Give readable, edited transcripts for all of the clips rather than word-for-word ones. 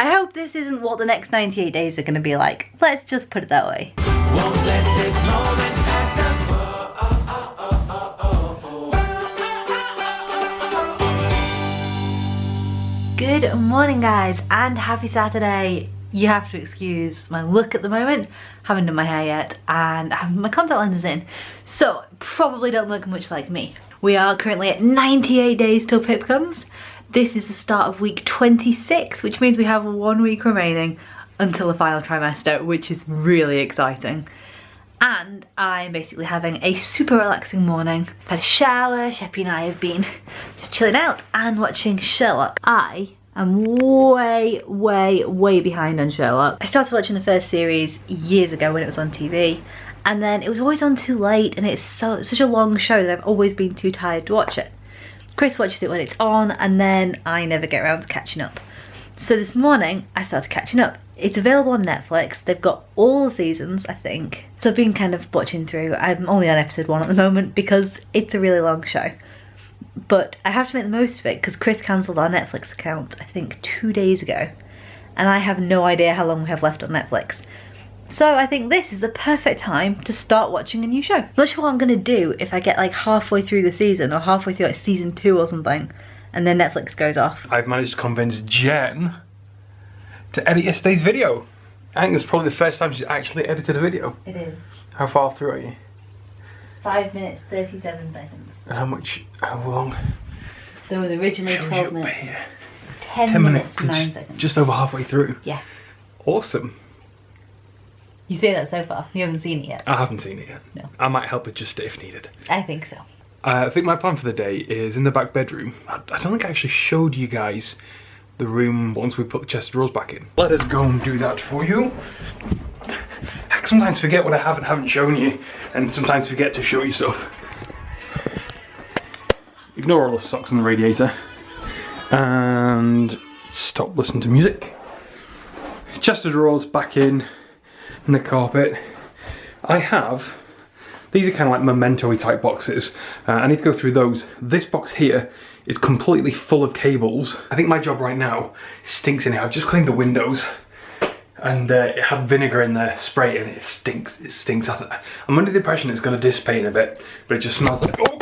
I hope this isn't what the next 98 days are going to be like. Let's just put it that way. Won't let this moment pass us. Good morning guys and happy Saturday. You have to excuse my look at the moment. Haven't done my hair yet and I have my contact lenses in, so probably don't look much like me. We are currently at 98 days till Pip comes. This is the start of week 26, which means we have 1 week remaining until the final trimester, which is really exciting. And I'm basically having a super relaxing morning. I've had a shower, Shep and I have been just chilling out and watching Sherlock. I am way behind on Sherlock. I started watching the first series years ago when it was on TV, and then it was always on too late, and it's such a long show that I've always been too tired to watch it. Chris watches it when it's on, and then I never get around to catching up. So this morning I started catching up. It's available on Netflix. They've got all the seasons, I think. So I've been kind of watching through. I'm only on episode 1 at the moment because it's a really long show. But I have to make the most of it because Chris cancelled our Netflix account, I think 2 days ago. And I have no idea how long we have left on Netflix. So I think this is the perfect time to start watching a new show. Not sure what I'm gonna do if I get like halfway through the season or halfway through like season 2 or something and then Netflix goes off. I've managed to convince Jen to edit yesterday's video. I think it's probably the first time she's actually edited a video. It is. How far through are you? 5 minutes, 37 seconds. And how long? There was originally 12 minutes. Here? 10 minutes, 9 seconds. Just over halfway through. Yeah. Awesome. You say that so far. You haven't seen it yet. I haven't seen it yet. No. I might help adjust it if needed. I think so. I think my plan for the day is in the back bedroom. I don't think I actually showed you guys the room once we put the chest of drawers back in. Let us go and do that for you. I sometimes forget what I haven't shown you, and sometimes forget to show you stuff. Ignore all the socks on the radiator and stop listening to music. Chest of drawers back in the carpet. These are kind of like memento-y type boxes. I need to go through those. This box here is completely full of cables. I think my job right now stinks in here. I've just cleaned the windows and it had vinegar in there, spray, and it stinks. It stinks. I'm under the impression it's going to dissipate in a bit, but it just smells like, oh,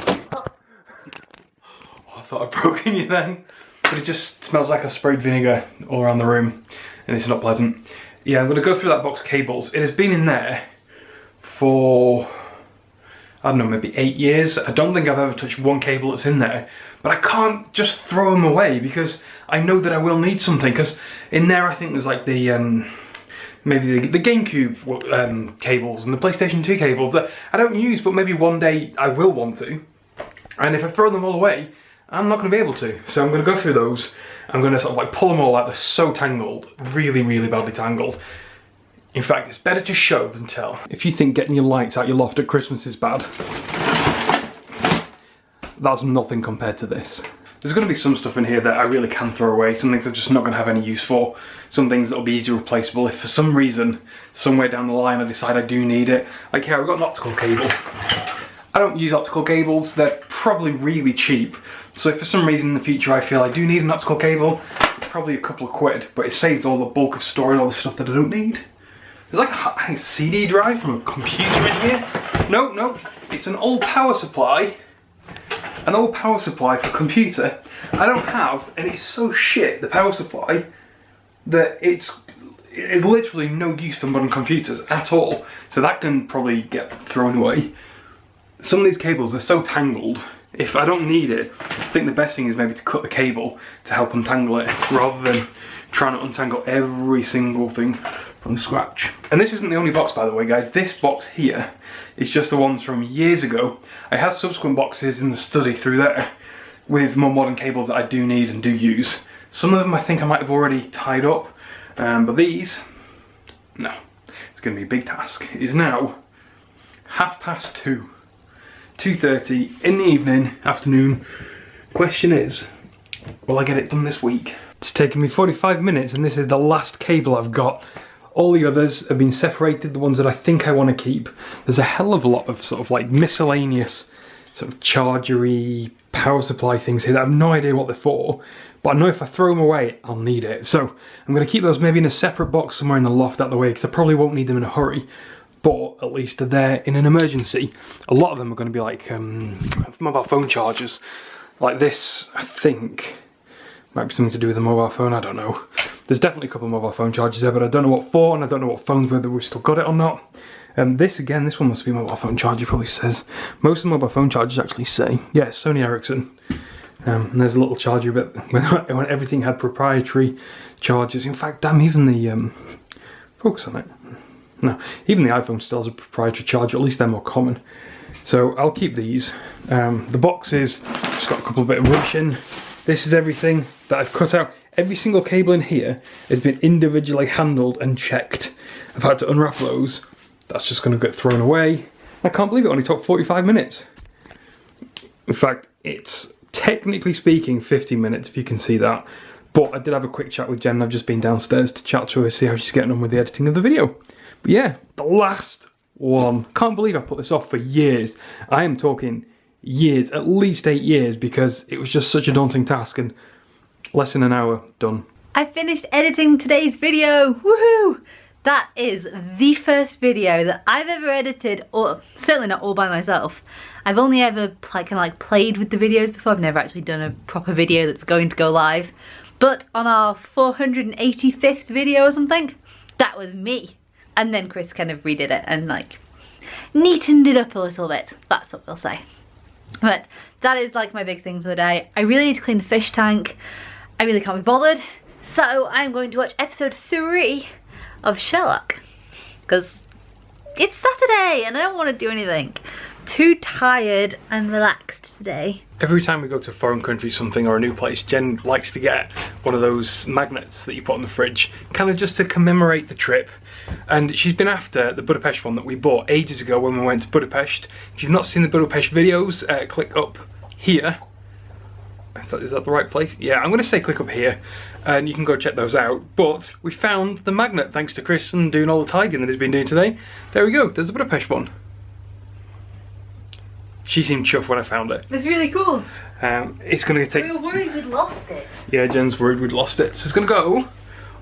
I thought I'd broken you then. But it just smells like I've sprayed vinegar all around the room and it's not pleasant. Yeah, I'm going to go through that box of cables. It has been in there for, I don't know, maybe 8 years. I don't think I've ever touched one cable that's in there, but I can't just throw them away because I know that I will need something. Because in there I think there's like the, maybe the GameCube cables and the PlayStation 2 cables that I don't use, but maybe one day I will want to. And if I throw them all away, I'm not going to be able to. So I'm going to go through those. I'm going to sort of like pull them all out. They're so tangled, really badly tangled. In fact, it's better to show than tell. If you think getting your lights out your loft at Christmas is bad, that's nothing compared to this. There's going to be some stuff in here that I really can throw away, some things I'm just not going to have any use for, some things that will be easily replaceable if for some reason, somewhere down the line I decide I do need it. Like here, I've got an optical cable. I don't use optical cables, they're probably really cheap, so if for some reason in the future I feel I do need an optical cable, it's probably a couple of quid, but it saves all the bulk of storing all the stuff that I don't need. There's like a CD drive from a computer in here. No, it's an old power supply. An old power supply for a computer I don't have, and it's so shit, the power supply, that it's literally no use for modern computers at all. So that can probably get thrown away. Some of these cables are so tangled, if I don't need it, I think the best thing is maybe to cut the cable to help untangle it, rather than trying to untangle every single thing from scratch. And this isn't the only box, by the way, guys. This box here is just the ones from years ago. I have subsequent boxes in the study through there with more modern cables that I do need and do use. Some of them I think I might have already tied up, but these, no. It's going to be a big task. It is now 2:30. 2:30 in the evening, afternoon. Question is, will I get it done this week? It's taken me 45 minutes and this is the last cable I've got. All the others have been separated, the ones that I think I want to keep. There's a hell of a lot of sort of like miscellaneous sort of chargery power supply things here that I have no idea what they're for, but I know if I throw them away, I'll need it. So I'm going to keep those maybe in a separate box somewhere in the loft out the way, because I probably won't need them in a hurry, but at least they're there in an emergency. A lot of them are going to be like mobile phone chargers. Like this, I think, might be something to do with a mobile phone, I don't know. There's definitely a couple of mobile phone chargers there, but I don't know what for, and I don't know what phones, whether we've still got it or not. This one must be a mobile phone charger, probably says. Most of the mobile phone chargers actually say, yeah, Sony Ericsson. And there's a little charger bit when everything had proprietary chargers. In fact, damn, even the, focus on it. No, even the iPhone still has a proprietary charger, at least they're more common. So I'll keep these. The boxes, just got a couple of bit of rubbish in. This is everything that I've cut out. Every single cable in here has been individually handled and checked. I've had to unwrap those. That's just going to get thrown away. I can't believe it only took 45 minutes. In fact, it's technically speaking 50 minutes, if you can see that. But I did have a quick chat with Jen. I've just been downstairs to chat to her, see how she's getting on with the editing of the video. But yeah, the last one. Can't believe I put this off for years. I am talking years, at least 8 years, because it was just such a daunting task, and less than an hour done. I finished editing today's video. Woohoo! That is the first video that I've ever edited, or certainly not all by myself. I've only ever played with the videos before. I've never actually done a proper video that's going to go live. But on our 485th video or something, that was me. And then Chris kind of redid it and like neatened it up a little bit. That's what we'll say. But that is like my big thing for the day. I really need to clean the fish tank. I really can't be bothered. So I'm going to watch episode 3 of Sherlock, because it's Saturday and I don't want to do anything. Too tired and relaxed today. Every time we go to a foreign country, something, or a new place, Jen likes to get one of those magnets that you put on the fridge, kind of just to commemorate the trip. And she's been after the Budapest one that we bought ages ago when we went to Budapest. If you've not seen the Budapest videos, click up here. Is that the right place? Yeah, I'm going to say click up here and you can go check those out. But we found the magnet thanks to Chris and doing all the tidying that he's been doing today. There we go, there's the Budapest one. She seemed chuffed when I found it. It's really cool. It's going to take... We were worried we'd lost it. Yeah, Jen's worried we'd lost it. So it's going to go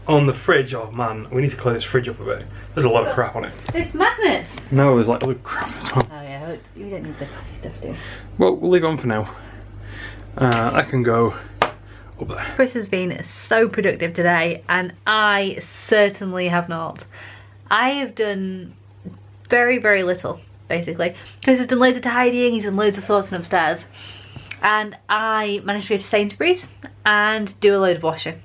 on the fridge. Oh man, we need to clear this fridge up a bit. There's a lot of crap on it. It's magnets. No, there's like other crap as well. Oh yeah, we don't need the coffee stuff, do we? Well, we'll leave it on for now. I can go up there. Chris has been so productive today and I certainly have not. I have done very, very little, basically. Chris has done loads of tidying, he's done loads of sorting upstairs. And I managed to go to Sainsbury's and do a load of washing.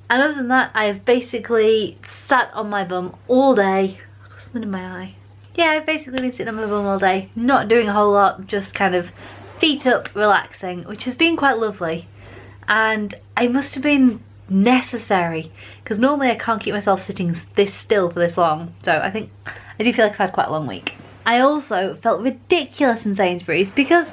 And other than that, I have basically sat on my bum all day. I've got something in my eye. Yeah, I've basically been sitting on my bum all day, not doing a whole lot, just kind of feet up, relaxing, which has been quite lovely. And it must have been necessary, because normally I can't keep myself sitting this still for this long. So I think I do feel like I've had quite a long week. I also felt ridiculous in Sainsbury's because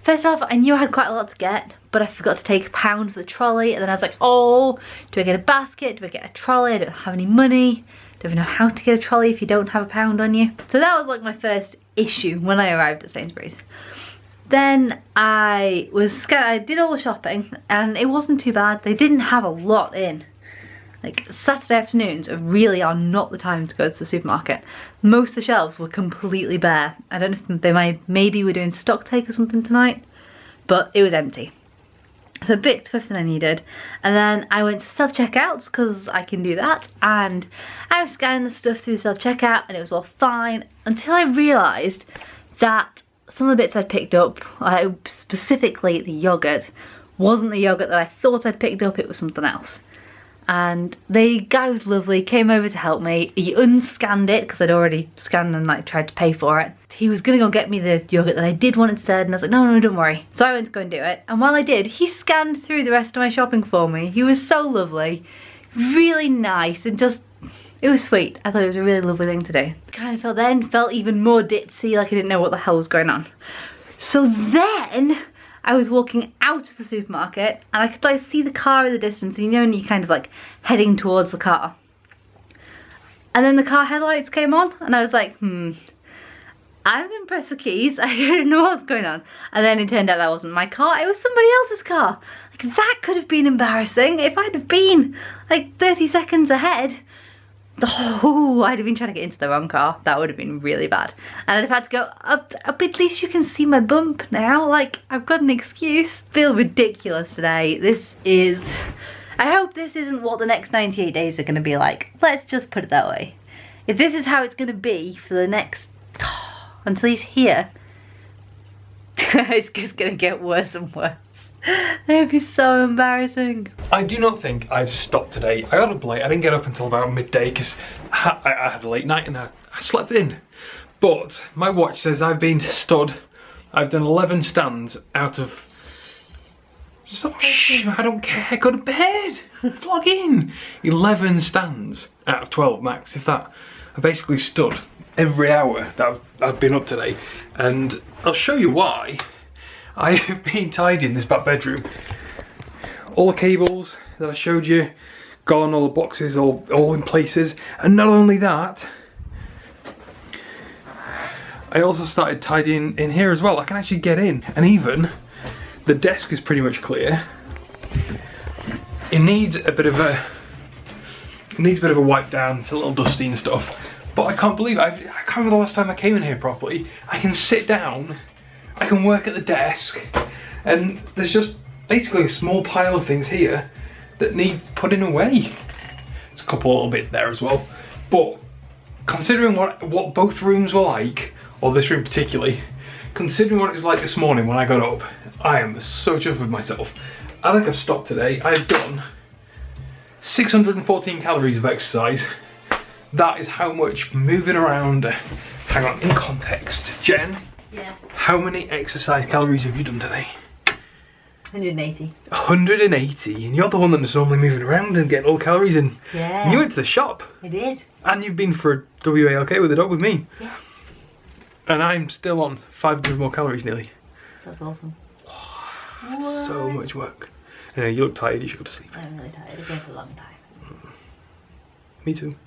first off, I knew I had quite a lot to get, but I forgot to take £1 for the trolley, and then I was like, oh, do I get a basket? Do I get a trolley? I don't have any money. Don't even know how to get a trolley if you don't have £1 on you. So that was like my first issue when I arrived at Sainsbury's. Then I did all the shopping and it wasn't too bad. They didn't have a lot in. Like Saturday afternoons really are not the time to go to the supermarket. Most of the shelves were completely bare. I don't know if they maybe were doing stock take or something tonight, but it was empty. So I picked everything I needed, and then I went to self-checkouts because I can do that, and I was scanning the stuff through the self-checkout and it was all fine until I realised that some of the bits I'd picked up, specifically the yoghurt, wasn't the yoghurt that I thought I'd picked up, it was something else. And the guy was lovely, came over to help me. He unscanned it because I'd already scanned and like tried to pay for it. He was gonna go get me the yogurt that I did want instead, and I was like, no, don't worry. So I went to go and do it, and while I did, he scanned through the rest of my shopping for me. He was so lovely, really nice, and just, it was sweet. I thought it was a really lovely thing to do. Kind of felt even more ditzy, like I didn't know what the hell was going on. So then I was walking out of the supermarket and I could like see the car in the distance, and you know when you're kind of like heading towards the car. And then the car headlights came on and I was like, I didn't press the keys, I didn't know what's going on. And then it turned out that wasn't my car, it was somebody else's car. Like, that could have been embarrassing if I'd have been like 30 seconds ahead. Oh, I'd have been trying to get into the wrong car. That would have been really bad. And I'd have had to go up, at least you can see my bump now. Like, I've got an excuse. Feel ridiculous today. This is, I hope this isn't what the next 98 days are going to be like. Let's just put it that way. If this is how it's going to be for the next, until he's here, it's just going to get worse and worse. That would be so embarrassing. I do not think I've stopped today. I got up late. I didn't get up until about midday because I had a late night and I slept in. But my watch says I've been stood. I've done 11 stands out of... Stop, shh, I don't care. Go to bed. Vlog in. 11 stands out of 12 max, if that. I basically stood every hour that I've been up today. And I'll show you why. I have been tidying this back bedroom. All the cables that I showed you, gone, all the boxes, all in places. And not only that, I also started tidying in here as well. I can actually get in, and even the desk is pretty much clear. It needs a bit of a wipe down. It's a little dusty and stuff. But I can't believe I can't remember the last time I came in here properly. I can sit down. I can work at the desk, and there's just basically a small pile of things here that need putting away. There's a couple of little bits there as well, but considering what both rooms were like, or this room particularly, considering what it was like this morning when I got up, I am so chuffed with myself. I think I've stopped today. I've done 614 calories of exercise. That is how much moving around. Hang on, in context, Jen. Yeah. How many exercise calories have you done today? 180. 180, and you're the one that's normally moving around and getting all calories in. Yeah. And you went to the shop. I did. And you've been for a WALK with the dog with me. Yeah. And I'm still on 500 more calories nearly. That's awesome. So much work. Anyway, you look tired, you should go to sleep. I'm really tired. It's been a long time. Me too.